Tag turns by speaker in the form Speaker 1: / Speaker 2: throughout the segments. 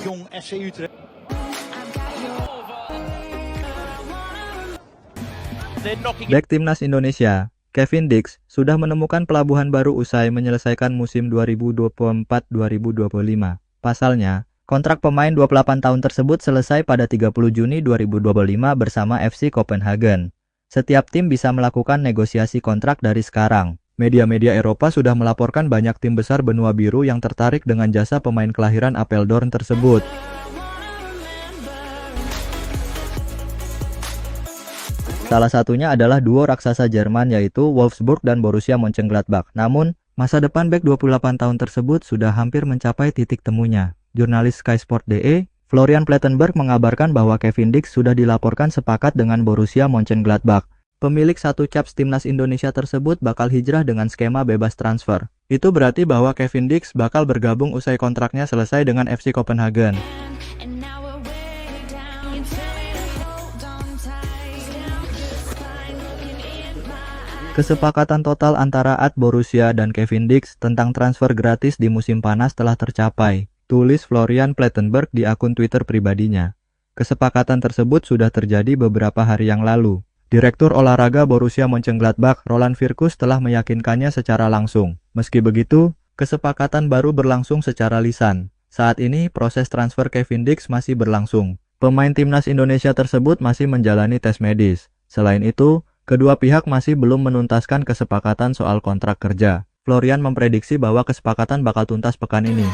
Speaker 1: Jong FC Utrecht.
Speaker 2: Bek Timnas Indonesia, Kevin Dix, sudah menemukan pelabuhan baru usai menyelesaikan musim 2024-2025. Pasalnya, kontrak pemain 28 tahun tersebut selesai pada 30 Juni 2025 bersama FC Copenhagen. Setiap tim bisa melakukan negosiasi kontrak dari sekarang. Media-media Eropa sudah melaporkan banyak tim besar benua biru yang tertarik dengan jasa pemain kelahiran Apeldoorn tersebut. Salah satunya adalah duo raksasa Jerman yaitu Wolfsburg dan Borussia Mönchengladbach. Namun, masa depan bek 28 tahun tersebut sudah hampir mencapai titik temunya. Jurnalis Sky Sport.de, Florian Plettenberg mengabarkan bahwa Kevin Dix sudah dilaporkan sepakat dengan Borussia Mönchengladbach. Pemilik satu caps timnas Indonesia tersebut bakal hijrah dengan skema bebas transfer. Itu berarti bahwa Kevin Dix bakal bergabung usai kontraknya selesai dengan FC Copenhagen. Kesepakatan total antara AD Borussia dan Kevin Dix tentang transfer gratis di musim panas telah tercapai, tulis Florian Plettenberg di akun Twitter pribadinya. Kesepakatan tersebut sudah terjadi beberapa hari yang lalu. Direktur olahraga Borussia Mönchengladbach, Roland Virkus, telah meyakinkannya secara langsung. Meski begitu, kesepakatan baru berlangsung secara lisan. Saat ini, proses transfer Kevin Dix masih berlangsung. Pemain timnas Indonesia tersebut masih menjalani tes medis. Selain itu, kedua pihak masih belum menuntaskan kesepakatan soal kontrak kerja. Florian memprediksi bahwa kesepakatan bakal tuntas pekan ini.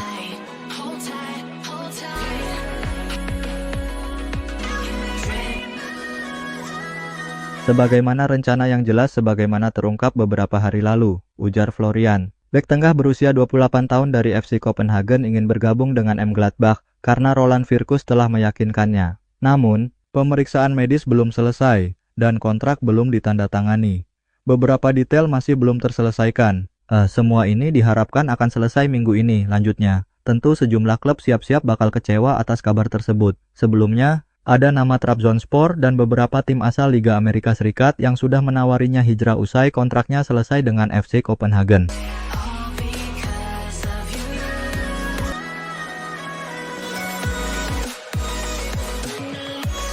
Speaker 2: Sebagaimana rencana yang jelas sebagaimana terungkap beberapa hari lalu, ujar Florian. Bek tengah berusia 28 tahun dari FC Copenhagen ingin bergabung dengan M Gladbach karena Roland Virkus telah meyakinkannya. Namun, pemeriksaan medis belum selesai dan kontrak belum ditandatangani. Beberapa detail masih belum terselesaikan. Semua ini diharapkan akan selesai minggu ini, lanjutnya. Tentu sejumlah klub siap-siap bakal kecewa atas kabar tersebut. Sebelumnya, ada nama Trabzonspor dan beberapa tim asal Liga Amerika Serikat yang sudah menawarinya hijrah usai kontraknya selesai dengan FC Copenhagen.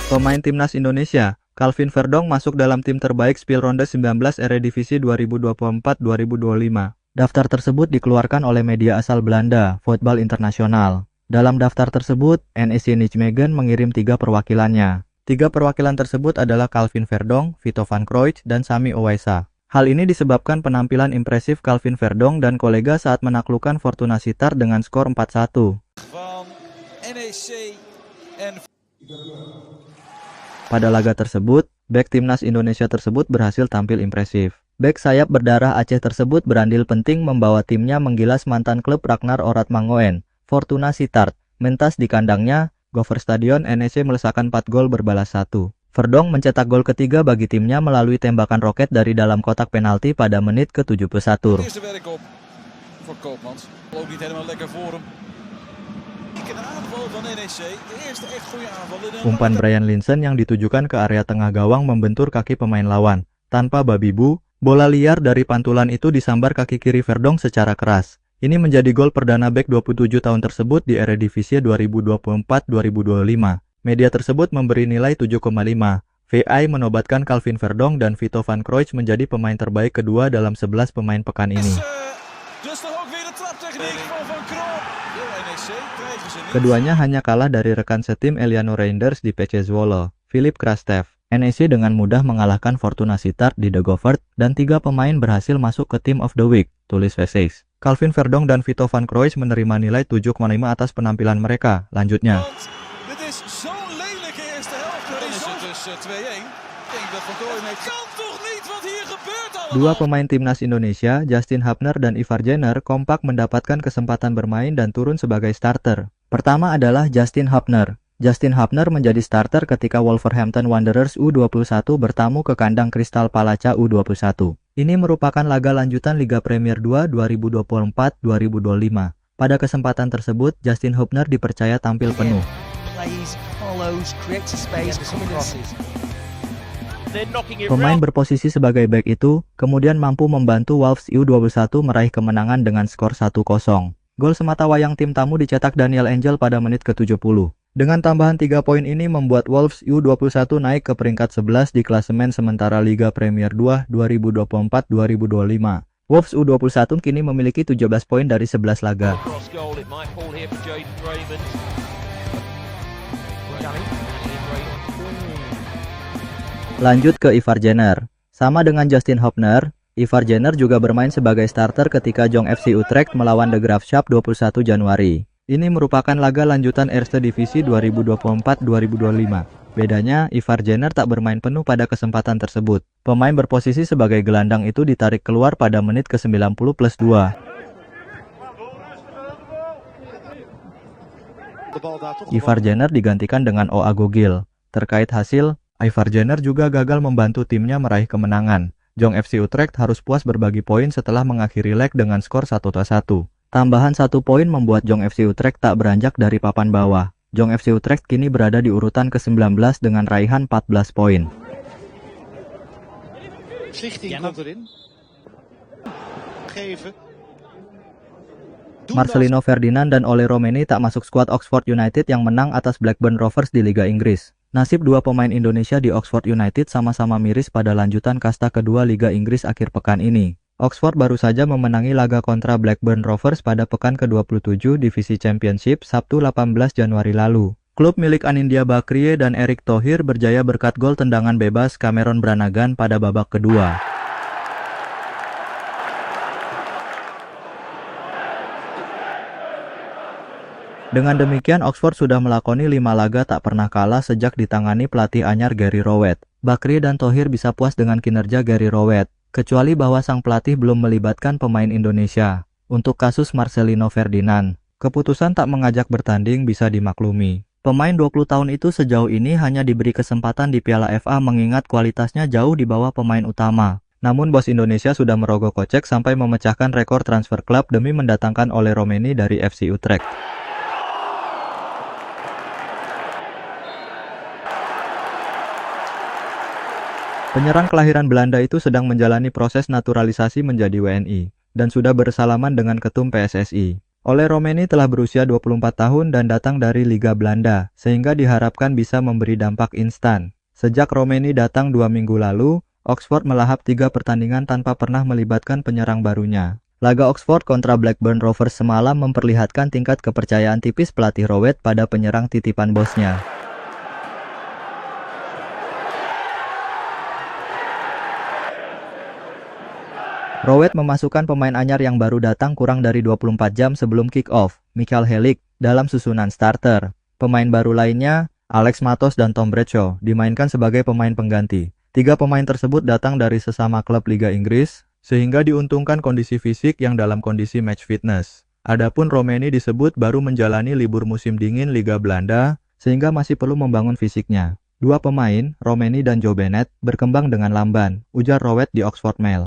Speaker 2: Pemain timnas Indonesia, Calvin Verdong masuk dalam tim terbaik Speelronde 19 Eredivisie 2024-2025. Daftar tersebut dikeluarkan oleh media asal Belanda, Voetbal International. Dalam daftar tersebut, NEC Nijmegen mengirim 3 perwakilannya. 3 perwakilan tersebut adalah Calvin Verdong, Vito van Kroijs, dan Sami Owaisa. Hal ini disebabkan penampilan impresif Calvin Verdong dan kolega saat menaklukkan Fortuna Sittard dengan skor 4-1. Pada laga tersebut, bek timnas Indonesia tersebut berhasil tampil impresif. Bek sayap berdarah Aceh tersebut berandil penting membawa timnya menggilas mantan klub Ragnar Oratmangoen, Fortuna Sittard. Mentas di kandangnya, Gopher Stadion, NEC melesakkan 4 gol berbalas 1. Verdong mencetak gol ketiga bagi timnya melalui tembakan roket dari dalam kotak penalti pada menit ke-71. Umpan Brian Linssen yang ditujukan ke area tengah gawang membentur kaki pemain lawan. Tanpa babi bu, bola liar dari pantulan itu disambar kaki kiri Verdong secara keras. Ini menjadi gol perdana bek 27 tahun tersebut di Eredivisie 2024-2025. Media tersebut memberi nilai 7,5. VI menobatkan Calvin Verdong dan Vito van Kroijs menjadi pemain terbaik kedua dalam 11 pemain pekan ini. Keduanya hanya kalah dari rekan setim Eliano Reinders di PC Zwolle, Philip Krastev. NEC dengan mudah mengalahkan Fortuna Sittard di De Goffert dan 3 pemain berhasil masuk ke Team of the Week, tulis V6. Calvin Verdong dan Vito van Kroijs menerima nilai 7,5 atas penampilan mereka. Lanjutnya, dua pemain timnas Indonesia, Justin Hapner dan Ivar Jenner, kompak mendapatkan kesempatan bermain dan turun sebagai starter. Pertama adalah Justin Hapner. Justin Hapner menjadi starter ketika Wolverhampton Wanderers U21 bertamu ke kandang Crystal Palace U21. Ini merupakan laga lanjutan Liga Premier 2 2024-2025. Pada kesempatan tersebut, Justin Hapner dipercaya tampil penuh. Pemain berposisi sebagai bek itu kemudian mampu membantu Wolves U21 meraih kemenangan dengan skor 1-0. Gol semata wayang tim tamu dicetak Daniel Angel pada menit ke-70. Dengan tambahan 3 poin ini membuat Wolves U21 naik ke peringkat 11 di klasemen sementara Liga Premier 2 2024-2025. Wolves U21 kini memiliki 17 poin dari 11 laga. Lanjut ke Ivar Jenner. Sama dengan Justin Hofner, Ivar Jenner juga bermain sebagai starter ketika Jong FC Utrecht melawan De Graafschap 21 Januari. Ini merupakan laga lanjutan Eerste Divisi 2024-2025. Bedanya, Ivar Jenner tak bermain penuh pada kesempatan tersebut. Pemain berposisi sebagai gelandang itu ditarik keluar pada menit ke-90+2. Ivar Jenner digantikan dengan Oa Gogil. Terkait hasil, Ivar Jenner juga gagal membantu timnya meraih kemenangan. Jong FC Utrecht harus puas berbagi poin setelah mengakhiri leg dengan skor 1-1. Tambahan 1 poin membuat Jong FC Utrecht tak beranjak dari papan bawah. Jong FC Utrecht kini berada di urutan ke-19 dengan raihan 14 poin. Marcelino Ferdinand dan Ole Romeni tak masuk skuad Oxford United yang menang atas Blackburn Rovers di Liga Inggris. Nasib dua pemain Indonesia di Oxford United sama-sama miris pada lanjutan kasta kedua Liga Inggris akhir pekan ini. Oxford baru saja memenangi laga kontra Blackburn Rovers pada pekan ke-27 Divisi Championship Sabtu 18 Januari lalu. Klub milik Anindya Bakriye dan Erick Thohir berjaya berkat gol tendangan bebas Cameron Brannagan pada babak kedua. Dengan demikian, Oxford sudah melakoni 5 laga tak pernah kalah sejak ditangani pelatih anyar Gary Rowett. Bakriye dan Thohir bisa puas dengan kinerja Gary Rowett, kecuali bahwa sang pelatih belum melibatkan pemain Indonesia. Untuk kasus Marcelino Ferdinand, keputusan tak mengajak bertanding bisa dimaklumi. Pemain 20 tahun itu sejauh ini hanya diberi kesempatan di Piala FA mengingat kualitasnya jauh di bawah pemain utama. Namun bos Indonesia sudah merogoh kocek sampai memecahkan rekor transfer klub demi mendatangkan Ole Romeni dari FC Utrecht. Penyerang kelahiran Belanda itu sedang menjalani proses naturalisasi menjadi WNI, dan sudah bersalaman dengan ketum PSSI. Ole Romeni telah berusia 24 tahun dan datang dari Liga Belanda, sehingga diharapkan bisa memberi dampak instan. Sejak Romeni datang 2 minggu lalu, Oxford melahap 3 pertandingan tanpa pernah melibatkan penyerang barunya. Laga Oxford kontra Blackburn Rovers semalam memperlihatkan tingkat kepercayaan tipis pelatih Rowett pada penyerang titipan bosnya. Rowett memasukkan pemain anyar yang baru datang kurang dari 24 jam sebelum kick-off, Michael Helik, dalam susunan starter. Pemain baru lainnya, Alex Matos dan Tom Bradshaw, dimainkan sebagai pemain pengganti. 3 pemain tersebut datang dari sesama klub Liga Inggris, sehingga diuntungkan kondisi fisik yang dalam kondisi match fitness. Adapun Romeni disebut baru menjalani libur musim dingin Liga Belanda, sehingga masih perlu membangun fisiknya. 2 pemain, Romeni dan Joe Bennett, berkembang dengan lamban, ujar Rowett di Oxford Mail.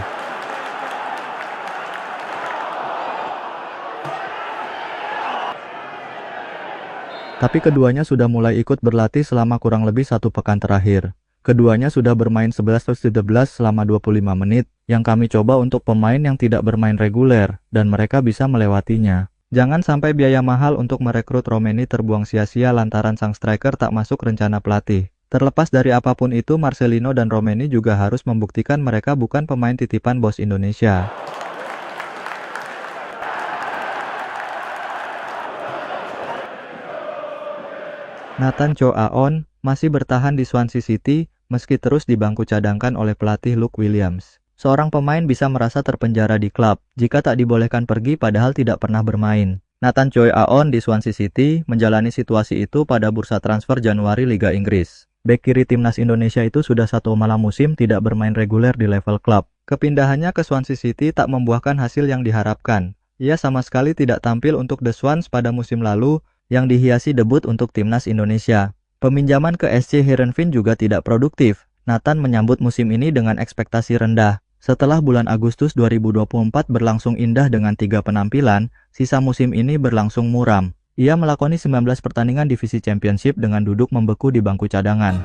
Speaker 2: Tapi keduanya sudah mulai ikut berlatih selama kurang lebih 1 pekan terakhir. Keduanya sudah bermain 11-11 selama 25 menit, yang kami coba untuk pemain yang tidak bermain reguler, dan mereka bisa melewatinya. Jangan sampai biaya mahal untuk merekrut Romeni terbuang sia-sia lantaran sang striker tak masuk rencana pelatih. Terlepas dari apapun itu, Marcelino dan Romeni juga harus membuktikan mereka bukan pemain titipan bos Indonesia. Nathan Chow Aon masih bertahan di Swansea City meski terus dibangku cadangkan oleh pelatih Luke Williams. Seorang pemain bisa merasa terpenjara di klub jika tak dibolehkan pergi padahal tidak pernah bermain. Nathan Chow Aon di Swansea City menjalani situasi itu pada bursa transfer Januari Liga Inggris. Bek kiri timnas Indonesia itu sudah 1 malam musim tidak bermain reguler di level klub. Kepindahannya ke Swansea City tak membuahkan hasil yang diharapkan. Ia sama sekali tidak tampil untuk The Swans pada musim lalu yang dihiasi debut untuk timnas Indonesia. Peminjaman ke SC Heerenveen juga tidak produktif. Nathan menyambut musim ini dengan ekspektasi rendah. Setelah bulan Agustus 2024 berlangsung indah dengan 3 penampilan, sisa musim ini berlangsung muram. Ia melakoni 19 pertandingan divisi Championship dengan duduk membeku di bangku cadangan.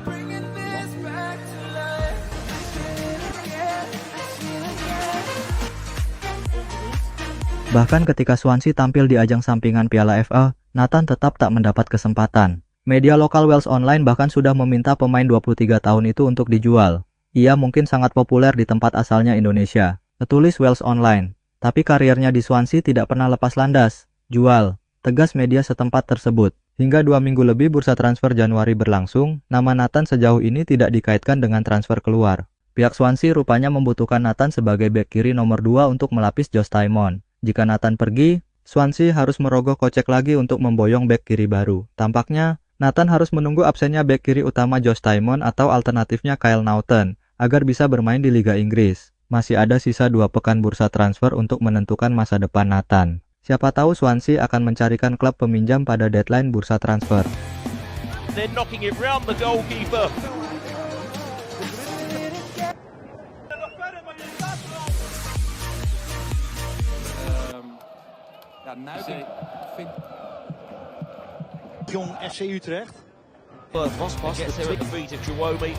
Speaker 2: Bahkan ketika Swansea tampil di ajang sampingan Piala FA, Nathan tetap tak mendapat kesempatan. Media lokal Wales Online bahkan sudah meminta pemain 23 tahun itu untuk dijual. Ia mungkin sangat populer di tempat asalnya Indonesia, tertulis Wales Online. Tapi karirnya di Swansea tidak pernah lepas landas. Jual, tegas media setempat tersebut. Hingga 2 minggu lebih bursa transfer Januari berlangsung, nama Nathan sejauh ini tidak dikaitkan dengan transfer keluar. Pihak Swansea rupanya membutuhkan Nathan sebagai bek kiri nomor 2 untuk melapis Josh Tymon. Jika Nathan pergi, Swansea harus merogoh kocek lagi untuk memboyong bek kiri baru. Tampaknya, Nathan harus menunggu absennya bek kiri utama Josh Tymon atau alternatifnya Kyle Naughton, agar bisa bermain di Liga Inggris. Masih ada sisa 2 pekan bursa transfer untuk menentukan masa depan Nathan. Siapa tahu Swansea akan mencarikan klub peminjam pada deadline bursa transfer.
Speaker 1: They're knocking it round the goalkeeper.
Speaker 3: Jong FC Utrecht.
Speaker 1: Gets there at the feet of Jawobi.